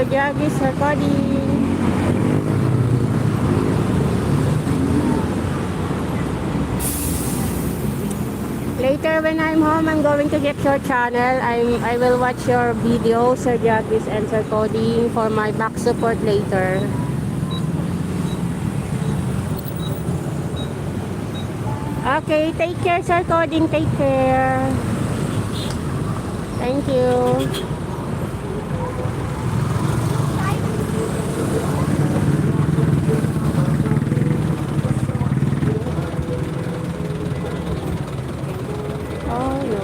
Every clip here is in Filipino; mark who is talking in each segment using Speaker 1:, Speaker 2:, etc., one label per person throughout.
Speaker 1: Jaggy's recording. Later when I'm home, I'm going to get your channel. I will watch your video, Sir Jaggy's and Sir Coding, for my back support later. Okay, take care, Sir Coding. Take care. Thank you. Oh no.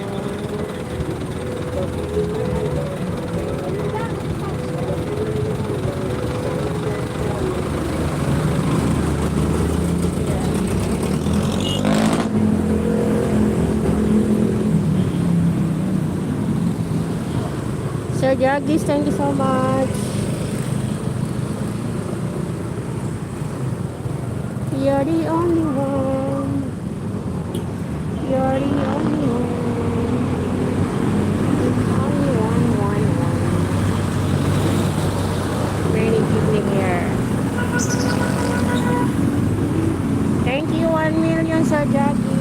Speaker 1: Sir Jaggy's, thank you so much. You're the only one. You're the only one. Only one. Rainy evening here. Thank you, 1 million, Sir Jaggy.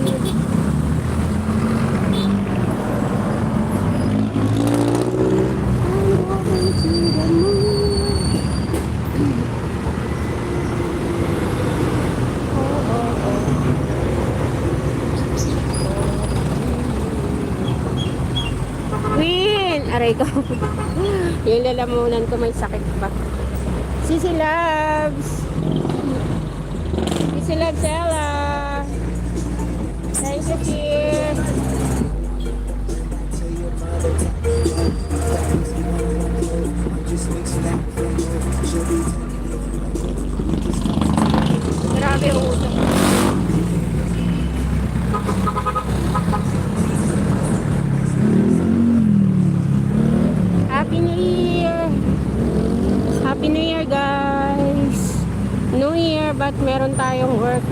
Speaker 1: Aray ko. Yung lalamunan ko may sakit pa. Sisi Loves. Sisi Loves Ella. Thank you, Kid. Grabe uso. Happy New Year! Happy New Year, guys! New Year, but meron tayong work.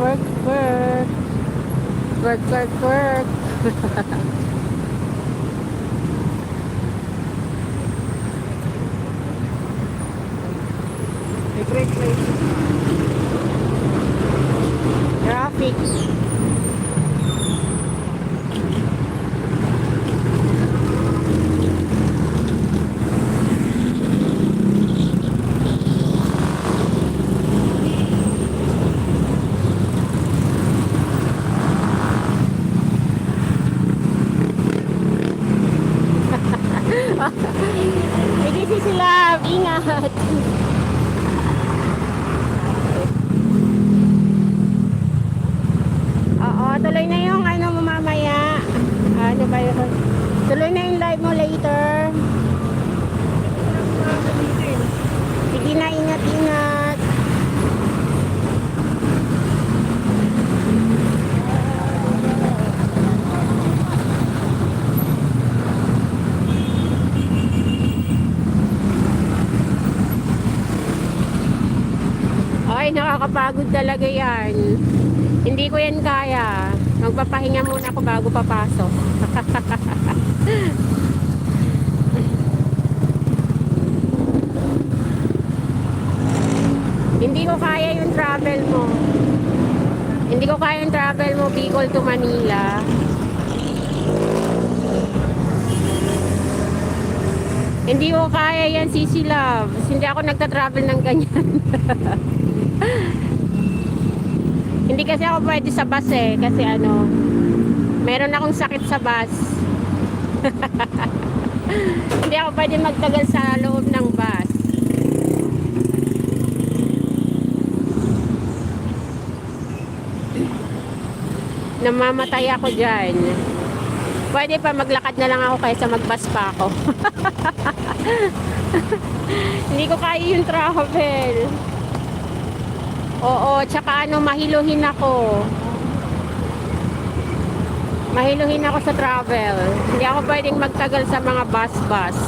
Speaker 1: Traffic. Sige, Sisi Love, ingat. Oo, tuloy na yung ano mo mamaya. Ano ba yun? Tuloy na yung live mo later. Sige na, ingat. Ay, nakakapagod talaga yan. Hindi ko yan kaya. Magpapahinga muna ako bago papasok. Hindi ko kaya yung travel mo. Hindi ko kaya yung travel mo, Bicol to Manila. Hindi ko kaya yan, Sisi Love. Hindi ako nagta-travel ng ganyan. Hindi kasi ako pwede sa bus eh. Kasi ano, meron akong sakit sa bus. Hindi ako pwede magtagal sa loob ng bus. Namamatay ako dyan. Pwede pa maglakad na lang ako kaysa mag-bus pa ako. Hindi ko kaya yung travel. Oo, tsaka ano, mahiluhin ako. Mahiluhin ako sa travel. Hindi ako pwedeng magtagal sa mga bus.